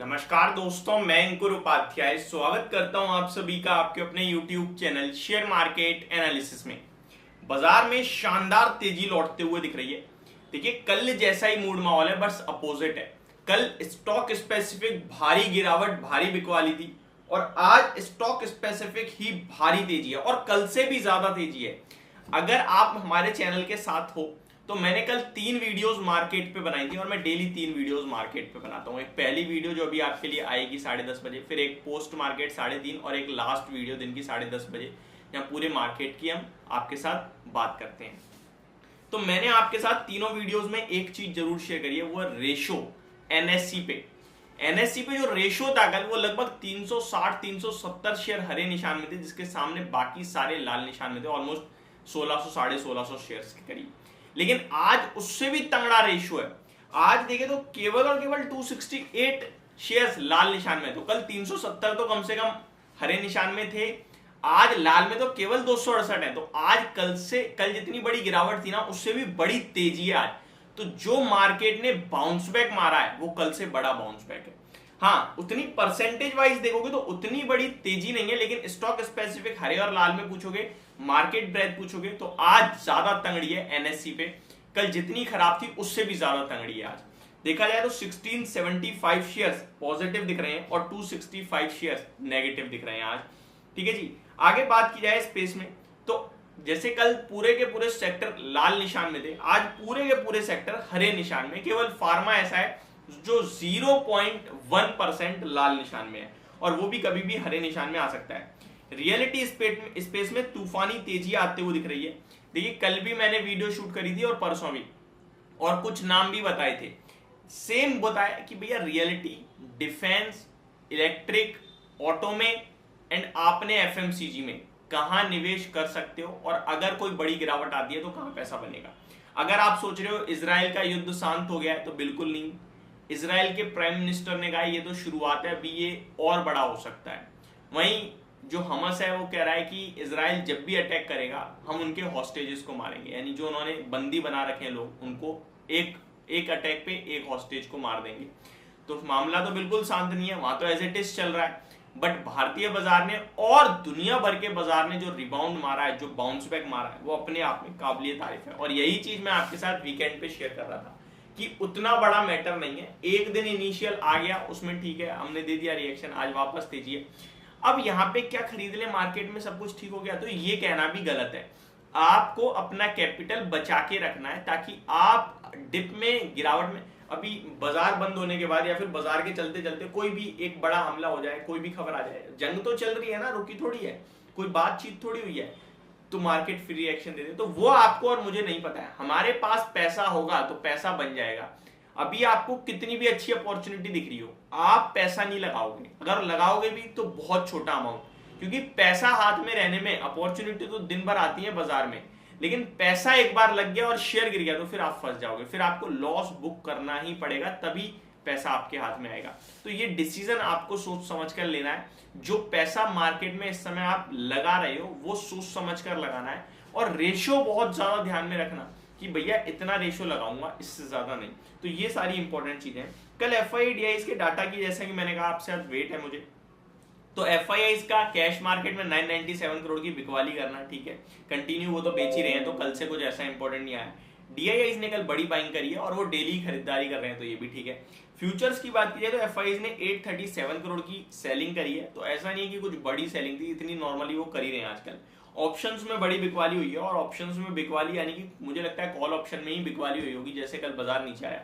नमस्कार दोस्तों, मैं अंकुर उपाध्याय स्वागत करता हूं आप सभी का आपके अपने YouTube channel share market analysis में। बाजार में शानदार तेजी लौटते हुए दिख रही है। देखिए, कल जैसा ही मूड माहौल है, बस अपोजिट है। कल स्टॉक स्पेसिफिक भारी गिरावट, भारी बिकवाली थी और आज स्टॉक स्पेसिफिक ही भारी तेजी है और कल से भी ज्यादा तेजी है। अगर आप हमारे चैनल के साथ हो तो मैंने कल 3 वीडियोस मार्केट पे बनाई थी और मैं डेली 3 वीडियोस मार्केट पे बनाता हूँ। एक पहली वीडियो जो अभी आपके लिए आएगी 10:30 बजे, फिर एक पोस्ट मार्केट 3:30 और एक लास्ट वीडियो दिन की 10:30 बजे, जहाँ पूरे मार्केट की हम आपके साथ बात करते हैं। तो मैंने आपके साथ तीनों वीडियोस में एक चीज जरूर शेयर करी है, वो है रेशो एनएससी पे। एनएससी पे जो रेशो था कल, वो लगभग 360-370 शेयर हरे निशान में थे, जिसके सामने बाकी सारे लाल निशान में थे, ऑलमोस्ट 1600-1650 शेयर्स के करीब। लेकिन आज उससे भी तगड़ा रेशियो है। आज देखे तो केवल और केवल 268 शेयर्स लाल निशान में। तो कल 370 तो कम से कम हरे निशान में थे, आज लाल में तो केवल 268 है। तो आज कल जितनी बड़ी गिरावट थी ना, उससे भी बड़ी तेजी है आज। तो जो मार्केट ने बाउंस बैक मारा है, वो कल से बड़ा बाउंस बैक है। हाँ, उतनी परसेंटेज वाइज देखोगे तो उतनी बड़ी तेजी नहीं है, लेकिन स्टॉक स्पेसिफिक हरे और लाल में पूछोगे, मार्केट ब्रेथ पूछोगे, तो आज ज्यादा तंगड़ी है एनएससी पे। कल जितनी खराब थी उससे भी ज्यादा तंगड़ी है आज। देखा जाए तो 1675 शेयर्स पॉजिटिव दिख रहे हैं और 265 शेयर्स नेगेटिव दिख रहे हैं आज। ठीक है जी। आगे बात की जाए स्पेस में, तो जैसे कल पूरे के पूरे सेक्टर लाल निशान में थे, आज पूरे के पूरे सेक्टर हरे निशान में। केवल फार्मा ऐसा है जो 0.1% लाल निशान में है, और वो भी कभी भी हरे निशान में आ सकता है। रियलिटी स्पेस में तूफानी तेजी आते हुए दिख रही है। देखिए, कल भी मैंने वीडियो शूट करी थी और परसों भी, और कुछ नाम भी बताए थे। सेम बताया कि भैया रियलिटी, डिफेंस, इलेक्ट्रिक, ऑटो में एंड आपने एफएमसीजी में कहां निवेश कर सकते हो, और अगर कोई बड़ी गिरावट आती है तो कहां पैसा बनेगा। अगर आप सोच रहे हो इजराइल का युद्ध शांत हो गया है, तो बिल्कुल नहीं। इजराइल के प्राइम मिनिस्टर ने कहा ये तो शुरुआत है, अभी ये और बड़ा हो सकता है। वहीं जो हमस है वो कह रहा है कि इजराइल जब भी अटैक करेगा, हम उनके हॉस्टेजेस को मारेंगे, यानी जो उन्होंने बंदी बना रखे हैं लोग, उनको एक अटैक पे एक हॉस्टेज को मार देंगे। तो मामला तो बिल्कुल शांत नहीं है, वहां तो एज इट इज चल रहा है। बट भारतीय बाजार ने और दुनिया भर के बाजार ने जो रिबाउंड मारा है, जो बाउंस बैक मारा है, वो अपने आप में काबिलियत तारीफ है। और यही चीज मैं आपके साथ वीकेंड पे शेयर कर रहा था कि उतना बड़ा मैटर नहीं है। एक दिन इनिशियल आ गया, उसमें ठीक है, हमने दे दिया रिएक्शन, आज वापस तेजी है। अब यहाँ पे क्या खरीद ले, मार्केट में सब कुछ ठीक हो गया, तो ये कहना भी गलत है। आपको अपना कैपिटल बचा के रखना है, ताकि आप डिप में, गिरावट में, अभी बाजार बंद होने के बाद या फिर बाजार के चलते चलते कोई भी एक बड़ा हमला हो जाए, कोई भी खबर आ जाए, जंग तो चल रही है ना, रुकी थोड़ी है, कोई बातचीत थोड़ी हुई है, तो मार्केट फ्री रिएक्शन दे दे, तो वो आपको और मुझे नहीं पता है। हमारे पास पैसा होगा तो पैसा बन जाएगा। अभी आपको कितनी भी अच्छी अपॉर्चुनिटी दिख रही हो, आप पैसा नहीं लगाओगे, अगर लगाओगे भी तो बहुत छोटा अमाउंट, क्योंकि पैसा हाथ में रहने में, अपॉर्चुनिटी तो दिन भर आती है बाजार में, लेकिन पैसा एक बार लग गया और शेयर गिर गया तो फिर आप फंस जाओगे, फिर आपको लॉस बुक करना ही पड़ेगा, तभी पैसा आपके हाथ में आएगा। तो ये डिसीजन आपको सोच समझ कर लेना है। जो पैसा मार्केट में इस समय आप लगा रहे हो, वो सोच समझ कर लगाना है, और रेशियो बहुत ज्यादा ध्यान में रखना कि भैया इतना रेशियो लगाऊंगा, इससे ज्यादा नहीं। तो ये सारी इंपॉर्टेंट चीजें। कल एफआईआई के डाटा की, जैसा कि मैंने कहा आपसे आज वेट है मुझे, तो एफआईआई का कैश मार्केट में 997 करोड़ की बिकवाली करना, ठीक है, कंटिन्यू, वो तो बेच ही रहे हैं, तो कल से कुछ ऐसा इंपॉर्टेंट नहीं आया। डीआईआई ने कल बड़ी बाइंग करी है और वो डेली खरीदारी कर रहे हैं, तो ये भी ठीक है। फ्यूचर्स की बात की जाए तो एफआईआई ने 837 करोड़ की सेलिंग करी है, तो ऐसा नहीं है कि कुछ बड़ी सेलिंग थी, इतनी नॉर्मली वो कर ही रहे हैं आजकल। ऑप्शंस में बड़ी बिकवाली हुई है, और ऑप्शंस में बिकवाली यानी कि मुझे लगता है कॉल ऑप्शन में ही बिकवाली हुई होगी, जैसे कल बाजार नीचे आया।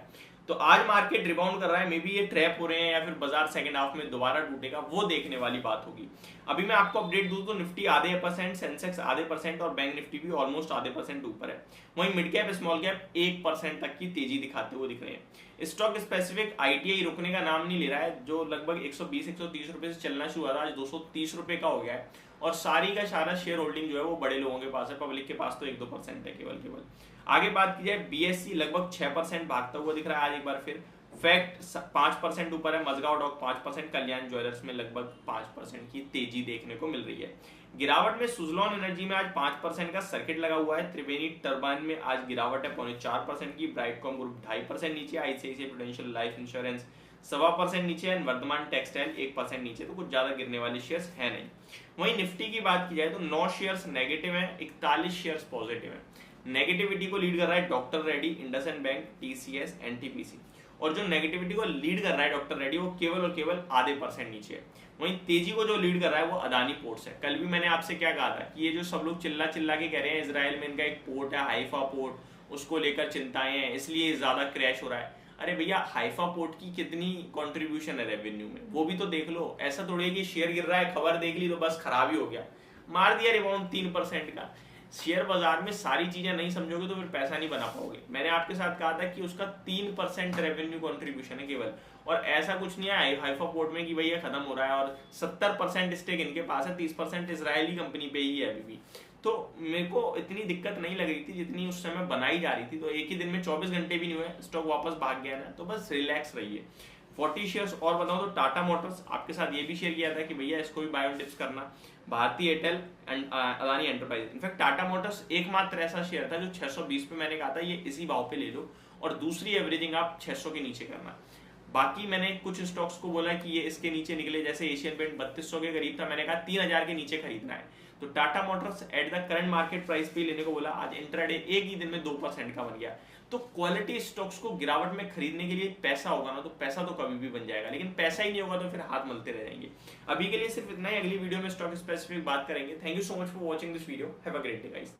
तो आज मार्केट रिबाउंड कर रहा है, मे बी ये ट्रैप हो रहे हैं या फिर बाजार सेकंड हाफ में दोबारा टूटेगा, वो देखने वाली बात होगी। अभी मैं आपको अपडेट दूं तो निफ्टी आधे %, सेंसेक्स आधे % और बैंक निफ्टी भी ऑलमोस्ट आधे % ऊपर है। वहीं मिड कैप स्मॉल कैप 1% तक की तेजी दिखाते हुए दिख रहे हैं। स्टॉक स्पेसिफिक आईटीआई रुकने का नाम नहीं ले रहा है, जो लगभग 120-130 रुपए से चलना शुरू हुआ था, आज 230 रुपए का हो गया है। और सारी का सारा शेयर होल्डिंग जो है वो बड़े लोगों के पास है, पब्लिक के पास तो 1-2% है केवल। आगे बात की जाए, बीएससी लगभग 6% भागता हुआ दिख रहा है आज एक बार फिर। फैक्ट 5% ऊपर है, मजगांव डॉक 5%, कल्याण ज्वेलर्स में लगभग 5% की तेजी देखने को मिल रही है। गिरावट में सुजलॉन एनर्जी में आज 5% का सर्किट लगा हुआ है। त्रिवेणी टर्बाइन में आज गिरावट है 4.25% की। ब्राइटकॉम ग्रुप 2.5% नीचे। आईसीआईसीआई प्रूडेंशियल लाइफ इंश्योरेंस 1.25% नीचे है, वर्धमान टेक्सटाइल 1% नीचे, तो कुछ ज्यादा गिरने वाले शेयर्स है नहीं। वहीं निफ्टी की बात की जाए तो 9 शेयर्स नेगेटिव है, 41 शेयर्स पॉजिटिव है। नेगेटिविटी को लीड कर रहा है doctor Reddy, IndusInd bank, TCS, NTPC. और जो नेगेटिविटी को लीड कर रहा है डॉक्टर रेड्डी, वो केवल और केवल आधे % नीचे है। वहीं तेजी को जो लीड कर रहा है वो अदानी पोर्ट्स है। कल भी मैंने आपसे क्या कहा था कि ये जो सब लोग चिल्ला चिल्ला के कह रहे हैं इजराइल में इनका एक पोर्ट है हाइफा पोर्ट, उसको लेकर चिंताएं हैं इसलिए ज्यादा क्रैश हो रहा है। अरे भैया, हाइफा पोर्ट की कितनी कंट्रीब्यूशन है रेवेन्यू में, वो भी तो देख लो। ऐसा थोड़ी है कि शेयर गिर रहा है, खबर देख ली तो बस खराब ही हो गया, मार दिया रिबाउंड 3% का। शेयर बाजार में सारी चीजें नहीं समझोगे तो फिर पैसा नहीं बना पाओगे। मैंने आपके साथ कहा था कि उसका 3% रेवेन्यू कंट्रीब्यूशन है केवल, और ऐसा कुछ नहीं है हाइफा पोर्ट में कि भैया खत्म हो रहा है और 70% स्टेक इनके पास है, 30% इजरायली कंपनी पे ही है अभी भी। तो मेरे को इतनी दिक्कत नहीं लग रही थी जितनी उस समय बनाई जा रही थी। तो एक ही दिन में 24 घंटे भी नहीं हुए, स्टॉक वापस भाग गया ना, तो बस रिलैक्स रहिए। 40 शेयर्स और बताऊं तो टाटा मोटर्स, आपके साथ ये भी शेयर किया था कि भैया इसको भी बाय ऑन डिप्स करना। भारतीय Airtel and Adani enterprise, in fact Tata Motors एकमात्र ऐसा शेयर था जो 620 पे मैंने कहा था ये इसी भाव पे ले लो, और दूसरी एवरेजिंग आप 600 के नीचे करना। बाकी मैंने कुछ स्टॉक्स को बोला कि ये इसके नीचे निकले, जैसे एशियन पेंट 3200 के करीब था, मैंने कहा 3000 के नीचे खरीदना है। तो Tata Motors at the current market price पे लेने को बोला। आज इंट्राडे एक ही दिन में 2% का बन गया। तो क्वालिटी स्टॉक्स को गिरावट में खरीदने के लिए पैसा होगा ना, तो पैसा तो कभी भी बन जाएगा, लेकिन पैसा ही नहीं होगा तो फिर हाथ मलते रह जाएंगे। अभी के लिए सिर्फ इतना ही, अगली वीडियो में स्टॉक स्पेसिफिक बात करेंगे। Thank you so much for watching this video, have a great day guys.